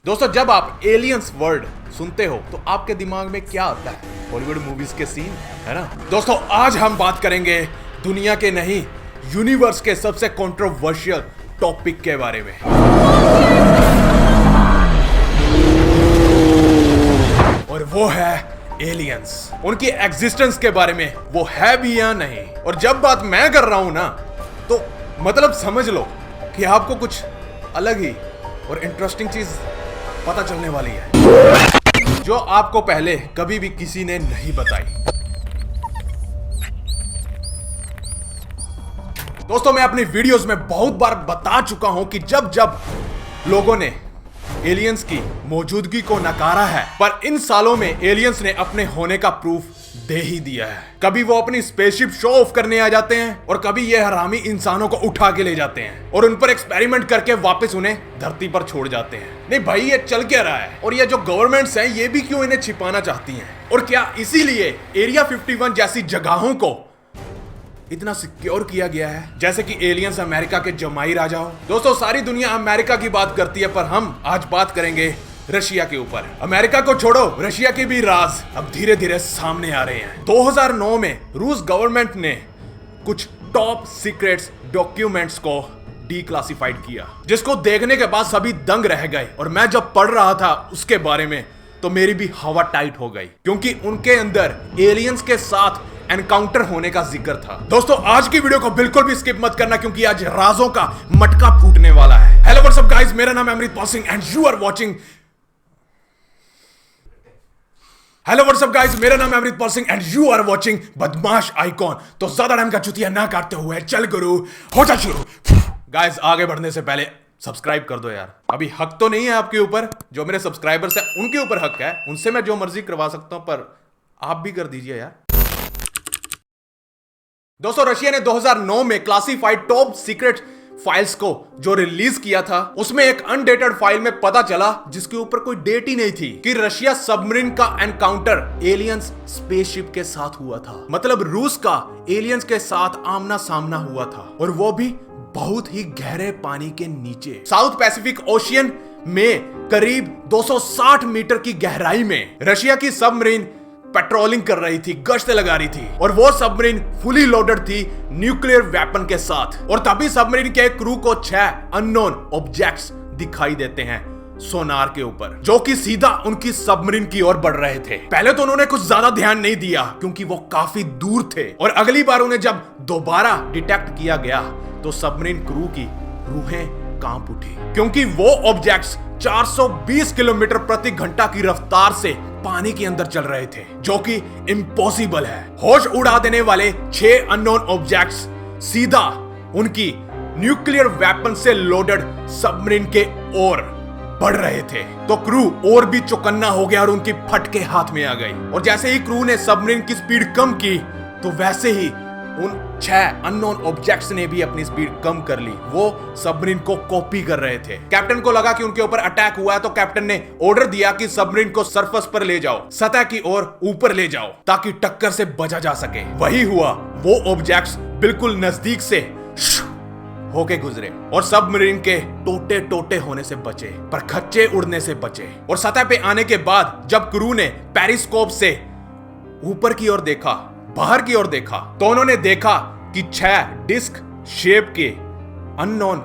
दोस्तों, जब आप एलियंस वर्ड सुनते हो तो आपके दिमाग में क्या आता है? बॉलीवुड मूवीज के सीन, है ना? दोस्तों, आज हम बात करेंगे दुनिया के नहीं, यूनिवर्स के सबसे कंट्रोवर्शियल टॉपिक के बारे में। और वो है एलियंस। उनकी एग्जिस्टेंस के बारे में, वो है भी या नहीं। और जब बात मैं कर रहा हूं ना, तो मतलब समझ लो कि आपको कुछ अलग ही और इंटरेस्टिंग चीज पता चलने वाली है, जो आपको पहले कभी भी किसी ने नहीं बताई। दोस्तों, मैं अपनी वीडियोस में बहुत बार बता चुका हूं कि जब जब लोगों ने एलियंस की मौजूदगी को नकारा है, पर इन सालों में एलियंस ने अपने होने का प्रूफ दे ही दिया है। कभी वो अपनी स्पेसशिप शो ऑफ करने आ जाते हैं और कभी ये हरामी इंसानों को उठा के ले जाते हैं और उन पर एक्सपेरिमेंट करके वापस उन्हें धरती पर छोड़ जाते हैं। नहीं भाई, ये चल क्या रहा है? और ये जो गवर्नमेंट्स हैं, ये भी क्यों इन्हें छिपाना चाहती हैं? और क्या इसीलिए एरिया 51 जैसी जगहों को इतना सिक्योर किया गया है, जैसे कि एलियंस अमेरिका के जमाई राजा हो? दोस्तों, सारी दुनिया अमेरिका की बात करती है, पर हम आज बात करेंगे रशिया के ऊपर। अमेरिका को छोड़ो, रशिया के भी राज अब धीरे धीरे सामने आ रहे हैं। 2009 में रूस गवर्नमेंट ने कुछ टॉप सीक्रेट्स डॉक्यूमेंट्स को डीक्लासिफाइड किया, जिसको देखने के बाद सभी दंग रह गए। और मैं जब पढ़ रहा था उसके बारे में, तो मेरी भी हवा टाइट हो गई, क्योंकि उनके अंदर एलियंस के साथ एनकाउंटर होने का जिक्र था। दोस्तों, आज की वीडियो को बिल्कुल भी स्किप मत करना, क्योंकि आज राजों का मटका फूटने वाला है। हेलो व्हाट्सअप गाइस, मेरा नाम है Amritpal Singh and you are watching Badmash icon. तो ज्यादा टाइम का चुतिया ना काटते हुए चल गुरु हो जा शुरू। गाइस, आगे बढ़ने से पहले सब्सक्राइब कर दो यार। अभी हक तो नहीं है आपके ऊपर, जो मेरे सब्सक्राइबर्स हैं उनके ऊपर हक है, उनसे मैं जो मर्जी करवा सकता हूं, पर आप भी कर दीजिए यार। दोस्तों, रशिया ने 2009 में क्लासिफाइड टॉप सीक्रेट फाइल्स को जो रिलीज किया था, उसमें एक अनडेटेड फाइल में पता चला, जिसके ऊपर कोई डेट ही नहीं थी, कि रशिया सबमरीन का एनकाउंटर एलियंस स्पेसशिप के साथ हुआ था। मतलब रूस का एलियंस के साथ आमना सामना हुआ था, और वो भी बहुत ही गहरे पानी के नीचे, साउथ पैसिफिक ओशियन में करीब 260 मीटर की गहराई में। रशिया की सबमरीन पेट्रोलिंग कर रही थी, गश्त लगा रही थी, और वो सबमरीन फुली लोडेड थी न्यूक्लियर वेपन के साथ। और तभी सबमरीन के क्रू को 6 अननोन ऑब्जेक्ट्स दिखाई देते हैं सोनार के ऊपर, जो कि सीधा उनकी सबमरीन की ओर बढ़ रहे थे। पहले तो उन्होंने कुछ ज्यादा ध्यान नहीं दिया, क्योंकि वो काफी दूर थे, और अगली बार उन्हें जब दोबारा डिटेक्ट किया गया, तो सबमरीन क्रू की रूहें कांप उठी, क्योंकि वो ऑब्जेक्ट्स 420 किलोमीटर प्रति घंटा की रफ्तार से पानी के अंदर चल रहे थे, जो कि इम्पॉसिबल है। होश उड़ा देने वाले 6 अननोन ऑब्जेक्ट्स सीधा उनकी न्यूक्लियर वेपन से लोडेड सबमरीन के ओर बढ़ रहे थे। तो क्रू और भी चौकन्ना हो गया और उनकी फटके हाथ में आ गई। और जैसे ही क्रू ने सबमरीन की स्पीड कम की, तो वैसे ही उन 6 अननोन ऑब्जेक्ट्स ने भी अपनी स्पीड कम कर ली। वो सबमरीन को कॉपी कर रहे थे। कैप्टन को लगा कि उनके ऊपर अटैक हुआ है, तो कैप्टन ने ऑर्डर दिया कि सबमरीन को सरफेस पर ले जाओ, सतह की ओर ऊपर ले जाओ, ताकि टक्कर से बचा जा सके। वही हुआ। वो ऑब्जेक्ट्स बिल्कुल नजदीक से होके गुजरे और सबमरीन के टोटे टोटे होने से बचे, पर खच्चे उड़ने से बचे। और सतह पे आने के बाद जब क्रू ने पेरिस्कोप से ऊपर की ओर देखा, बाहर की ओर देखा, तो उन्होंने देखा कि 6 डिस्क शेप के अननोन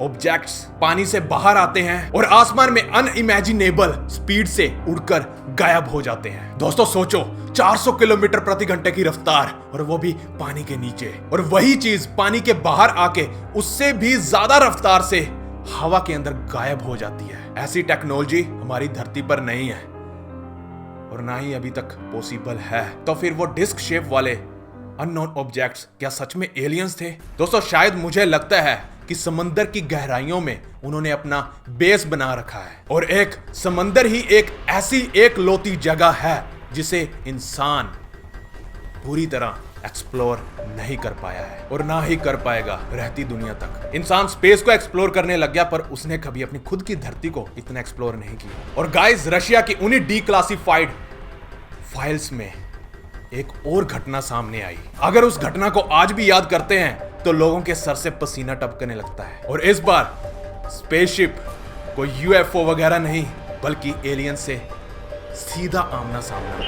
ऑब्जेक्ट्स पानी से बाहर आते हैं और आसमान में अनइमेजिनेबल स्पीड से उड़कर गायब हो जाते हैं। दोस्तों सोचो, 400 किलोमीटर प्रति घंटे की रफ्तार, और वो भी पानी के नीचे। और वही चीज पानी के बाहर आके उससे भी ज्यादा रफ्तार से हवा के अंदर गायब हो जाती है। ऐसी टेक्नोलॉजी हमारी धरती पर नहीं है, और ना ही अभी तक पॉसिबल है। तो फिर वो डिस्क शेप वाले अननोन ऑब्जेक्ट्स क्या सच में एलियंस थे? दोस्तों, शायद मुझे लगता है कि समंदर की गहराइयों में उन्होंने अपना बेस बना रखा है, और एक समंदर ही एक ऐसी एक लौती जगह है जिसे इंसान पूरी तरह एक्सप्लोर नहीं कर पाया है, और ना ही कर पाएगा रहती दुनिया तक। इंसान स्पेस को एक्सप्लोर करने लग गया, पर उसने कभी अपनी खुद की धरती को इतना एक्सप्लोर नहीं किया। और गाइस, रशिया की उन्हीं डीक्लासिफाइड फाइल्स में एक और घटना सामने आई। अगर उस घटना को आज भी याद करते हैं, तो लोगों के सर से पसीना टपकने लगता है। और इस बार स्पेसशिप कोई यूएफओ वगैरह नहीं, बल्कि एलियन से सीधा आमना सामना।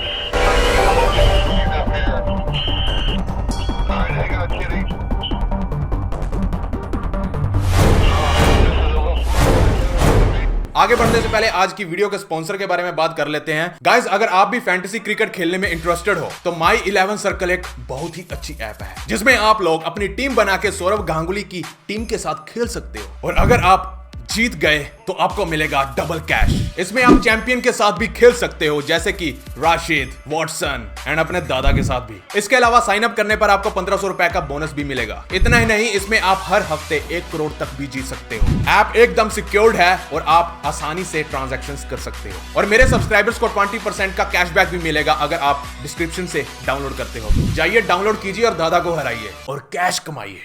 आगे बढ़ने से पहले आज की वीडियो के स्पॉन्सर के बारे में बात कर लेते हैं। गाइस, अगर आप भी फैंटेसी क्रिकेट खेलने में इंटरेस्टेड हो तो माई 11 सर्कल एक बहुत ही अच्छी ऐप है, जिसमें आप लोग अपनी टीम बना के सौरव गांगुली की टीम के साथ खेल सकते हो, और अगर आप जीत गए तो आपको मिलेगा डबल कैश। इसमें आप चैंपियन के साथ भी खेल सकते हो, जैसे कि राशिद, वॉटसन एंड अपने दादा के साथ भी। इसके अलावा साइन अप करने पर आपको 1500 रुपए का बोनस भी मिलेगा। इतना ही नहीं, इसमें आप हर हफ्ते 1 करोड़ तक भी जीत सकते हो। ऐप एकदम सिक्योर्ड है और आप आसानी से ट्रांजैक्शंस कर सकते हो, और मेरे सब्सक्राइबर्स को 20% का कैशबैक भी मिलेगा अगर आप डिस्क्रिप्शन से डाउनलोड करते हो। जाइए, डाउनलोड कीजिए और दादा को हराइए और कैश कमाइए।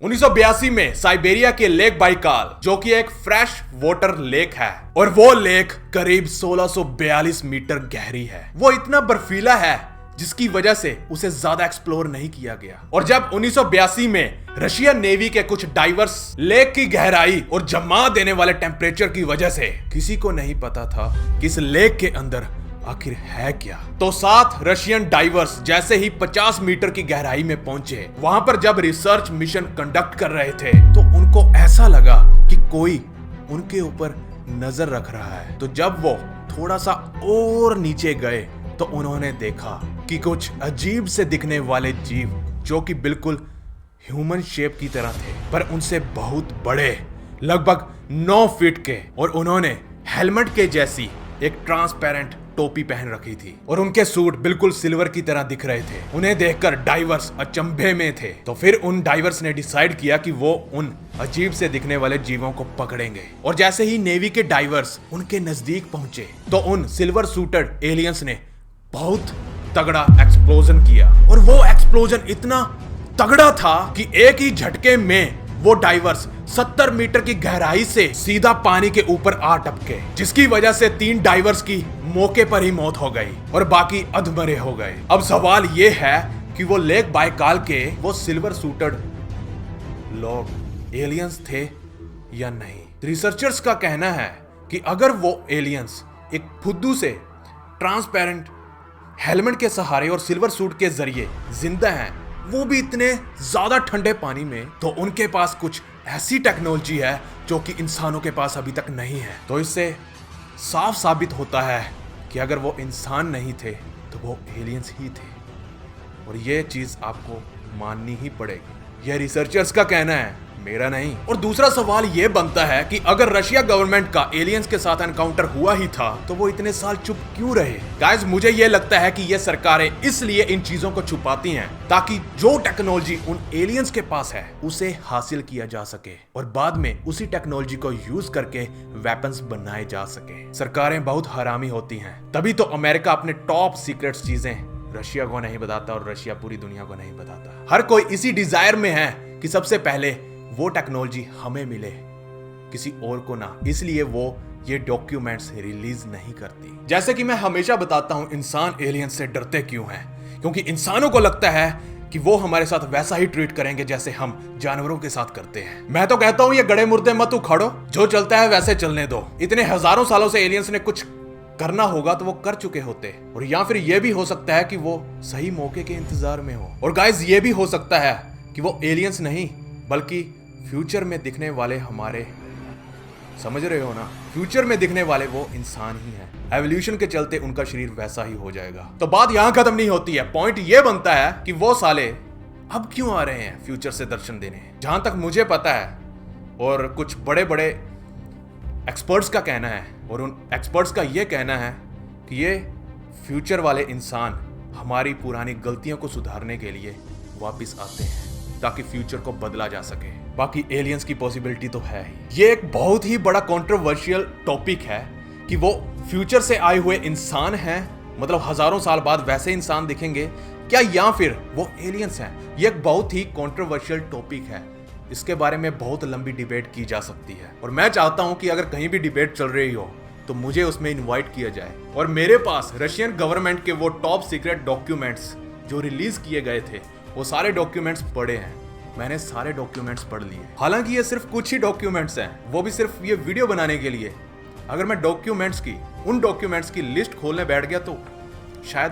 1982 में साइबेरिया के लेक बाइकाल, जो कि एक फ्रेश वाटर लेक है, और वो लेक करीब 1642 मीटर गहरी है। वो इतना बर्फीला है जिसकी वजह से उसे ज्यादा एक्सप्लोर नहीं किया गया। और जब 1982 में रशियन नेवी के कुछ डाइवर्स लेक की गहराई और जमा देने वाले टेम्परेचर की वजह से किसी को नहीं पता था कि इस लेक के अंदर आखिर है क्या, तो 7 रशियन डाइवर्स जैसे ही 50 मीटर की गहराई में पहुंचे, वहां पर जब रिसर्च मिशन कंडक्ट कर रहे थे तो उनको ऐसा लगा कि कोई उनके ऊपर नजर रख रहा है। तो जब वो थोड़ा सा और नीचे गए तो उन्होंने देखा कि कुछ अजीब से दिखने वाले जीव, जो कि बिल्कुल ह्यूमन शेप की तरह थे, पर उनसे बहुत बड़े, लगभग 9 फीट के, और उन्होंने हेलमेट के जैसी एक ट्रांसपेरेंट टोपी पहन रखी थी, और उनके सूट बिल्कुल सिल्वर की तरह दिख रहे थे। उन्हें देखकर डाइवर्स अचंभे में थे। तो फिर उन डाइवर्स ने डिसाइड किया कि वो उन अजीब से दिखने वाले जीवों को पकड़ेंगे। और जैसे ही नेवी के डाइवर्स उनके नजदीक पहुंचे तो उन सिल्वर सूटेड एलियंस ने बहुत तगड़ा एक्सप्लोजन किया, और वो एक्सप्लोजन इतना तगड़ा था कि एक ही झटके में वो डाइवर्स 70 मीटर की गहराई से सीधा पानी के ऊपर आ टपके, जिसकी वजह से 3 डाइवर्स की मौके पर ही मौत हो गई और बाकी अधमरे हो गए। अब सवाल ये है कि वो लेक बाइकाल के वो सिल्वर सूटेड लोग एलियंस थे या नहीं। रिसर्चर्स का कहना है कि अगर वो एलियंस एक फुद्दू से ट्रांसपेरेंट हेलमेट के सहारे और सिल्वर सूट के जरिए जिंदा हैं, वो भी इतने ज्यादा ठंडे पानी में, तो उनके पास कुछ ऐसी टेक्नोलॉजी है जो कि इंसानों के पास अभी तक नहीं है। तो इससे साफ साबित होता है कि अगर वो इंसान नहीं थे तो वो एलियंस ही थे, और ये चीज आपको माननी ही पड़ेगी। यह रिसर्चर्स का कहना है, मेरा नहीं। और दूसरा सवाल यह बनता है कि अगर रशिया गवर्नमेंट का एलियंस के साथ एनकाउंटर हुआ ही था तो वो इतने साल चुप क्यों रहे? गाइस, मुझे यह लगता है कि ये सरकारें इसलिए इन चीजों को छुपाती हैं ताकि जो टेक्नोलॉजी उन एलियंस के पास है उसे हासिल किया जा सके, और बाद में उसी टेक्नोलॉजी को यूज करके वेपन्स बनाए जा सके। सरकारें बहुत हरामी होती हैं, तभी तो अमेरिका अपने टॉप सीक्रेट चीजें रशिया को नहीं बताता और रशिया पूरी दुनिया को नहीं बताता। हर कोई इसी डिजायर में है कि सबसे पहले वो टेक्नोलॉजी हमें मिले, किसी और को ना। इसलिए वो ये डॉक्यूमेंट्स रिलीज नहीं करती। जैसे कि मैं हमेशा बताता हूं, इंसान एलियन से डरते क्यों हैं? क्योंकि इंसानों को लगता है कि वो हमारे साथ वैसा ही ट्रीट करेंगे जैसे हम जानवरों के साथ करते हैं। मैं तो कहता हूं, ये गड़े मुर्दे मत उखाड़ो, जो चलता है वैसे चलने दो। इतने हजारों सालों से एलियंस ने कुछ करना होगा तो वो कर चुके होते, और या फिर ये भी हो सकता है कि वो सही मौके के इंतजार में हो। और गाइस, ये भी हो सकता है कि वो एलियंस नहीं बल्कि फ्यूचर में दिखने वाले हमारे, समझ रहे हो ना, फ्यूचर में दिखने वाले वो इंसान ही हैं। एवोल्यूशन के चलते उनका शरीर वैसा ही हो जाएगा। तो बात यहां खत्म नहीं होती है। पॉइंट ये बनता है कि वो साले अब क्यों आ रहे हैं फ्यूचर से दर्शन देने? जहां तक मुझे पता है और कुछ बड़े बड़े एक्सपर्ट्स का कहना है, और उन एक्सपर्ट्स का ये कहना है कि ये फ्यूचर वाले इंसान हमारी पुरानी गलतियों को सुधारने के लिए वापस आते हैं ताकि फ्यूचर को बदला जा सके। बाकी एलियंस की पॉसिबिलिटी तो है ही। ये एक बहुत ही बड़ा कंट्रोवर्शियल टॉपिक है कि वो फ्यूचर से आए हुए इंसान हैं, मतलब हजारों साल बाद वैसे इंसान दिखेंगे क्या, या फिर वो एलियंस हैं। ये एक बहुत ही कंट्रोवर्शियल टॉपिक है। इसके बारे में बहुत लंबी डिबेट की जा सकती है, और मैं चाहता हूं कि अगर कहीं भी डिबेट चल रही हो तो मुझे उसमें इनवाइट किया जाए। और मेरे पास रशियन गवर्नमेंट के वो टॉप सीक्रेट डॉक्यूमेंट्स जो रिलीज किए गए थे, वो सारे डॉक्यूमेंट्स पड़े हैं, मैंने सारे डॉक्यूमेंट्स पढ़ लिए। हालांकि ये सिर्फ कुछ ही डॉक्यूमेंट्स हैं, वो भी सिर्फ ये वीडियो बनाने के लिए। अगर मैं उन डॉक्यूमेंट्स की लिस्ट खोलने बैठ गया तो शायद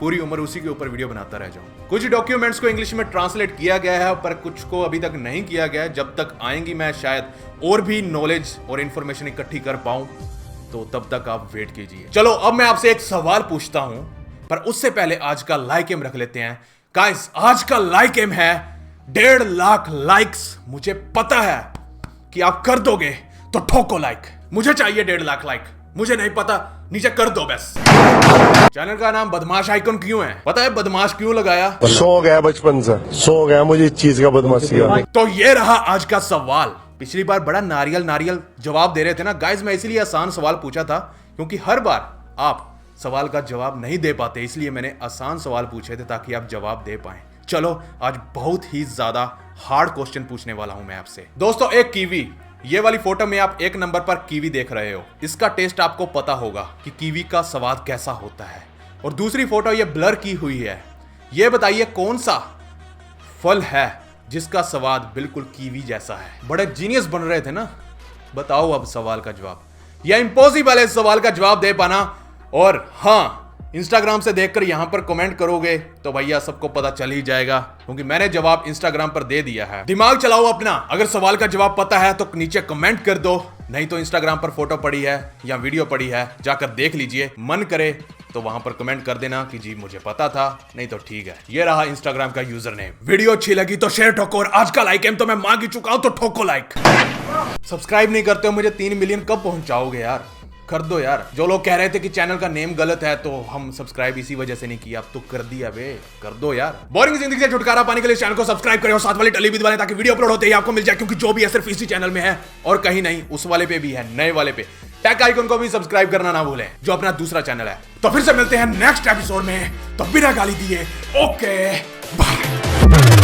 पूरी उम्र उसी के ऊपर वीडियो बनाता रह जाऊं। कुछ डॉक्यूमेंट्स को इंग्लिश में ट्रांसलेट किया गया है, पर कुछ को अभी तक नहीं किया गया है। जब तक आएंगी मैं शायद और भी नॉलेज और इंफॉर्मेशन इकट्ठी कर पाऊं, तो तब तक आप वेट कीजिए। चलो अब मैं आपसे एक सवाल पूछता हूं, पर उससे पहले आज का लाइक एम रख लेते हैं। गाइस, आज का लाइक एम है 1.5 लाख लाइक्स। मुझे पता है कि आप कर दोगे, तो ठोको लाइक। मुझे चाहिए 1.5 लाख लाइक। मुझे नहीं पता, नीचे कर दो बस। चैनल का नाम बदमाश आइकन क्यों है? पता है बदमाश क्यों लगाया? शौक है बचपन से, शौक है मुझे इस चीज का, बदमाशी का। तो ये रहा आज का सवाल। पिछली बार बड़ा नारियल जवाब दे रहे थे ना गाइस, मैं इसलिए आसान सवाल पूछा था, क्योंकि हर बार आप सवाल का जवाब नहीं दे पाते, इसलिए मैंने आसान सवाल पूछे थे ताकि आप जवाब दे पाएं। चलो आज बहुत ही ज्यादा हार्ड क्वेश्चन पूछने वाला हूं मैं आपसे। दोस्तों, एक कीवी, ये वाली फोटो में आप 1 नंबर पर कीवी देख रहे हो। इसका टेस्ट आपको पता होगा कि कीवी का स्वाद कैसा होता है। और दूसरी फोटो ये ब्लर की हुई है। ये बताइए कौन सा फल है जिसका स्वाद बिल्कुल कीवी जैसा है? बड़े जीनियस बन रहे थे ना? बताओ अब सवाल का जवाब। यह इम्पॉसिबल है सवाल का जवाब दे पाना। और हाँ, इंस्टाग्राम से देखकर यहां पर कमेंट करोगे तो भैया सबको पता चल ही जाएगा, क्योंकि मैंने जवाब इंस्टाग्राम पर दे दिया है। दिमाग चलाओ अपना। अगर सवाल का जवाब पता है तो नीचे कमेंट कर दो, नहीं तो इंस्टाग्राम पर फोटो पड़ी है या वीडियो पड़ी है, जाकर देख लीजिए। मन करे तो वहां पर कमेंट कर देना कि जी मुझे पता था, नहीं तो ठीक है। ये रहा इंस्टाग्राम का यूजर नेम। वीडियो अच्छी लगी तो शेयर ठोको, और आज का लाइक एम तो मैं मांग ही चुका हूं, तो ठोको लाइक। सब्सक्राइब नहीं करते हो, मुझे 3 मिलियन कब पहुंचाओगे यार? कर दो यार। जो लोग कह रहे थे कि चैनल का नेम गलत है, तो हम सब्सक्राइब इसी वजह से नहीं किया, अब तो कर दिया बे। कर दो यार। बोरिंग जिंदगी से छुटकारा पाने के लिए चैनल को सब्सक्राइब करें और साथ वाली टली भी दबाएं, ताकि वीडियो अपलोड होते ही आपको मिल जाए, क्योंकि जो भी है सिर्फ इसी चैनल में है और कहीं नहीं। उस वाले पे भी है, नए वाले पे। टेक आइकन को भी सब्सक्राइब करना ना भूलें, जो अपना दूसरा चैनल है। तो फिर से मिलते हैं नेक्स्ट एपिसोड में, तो बिना गाली दिए ओके बाय।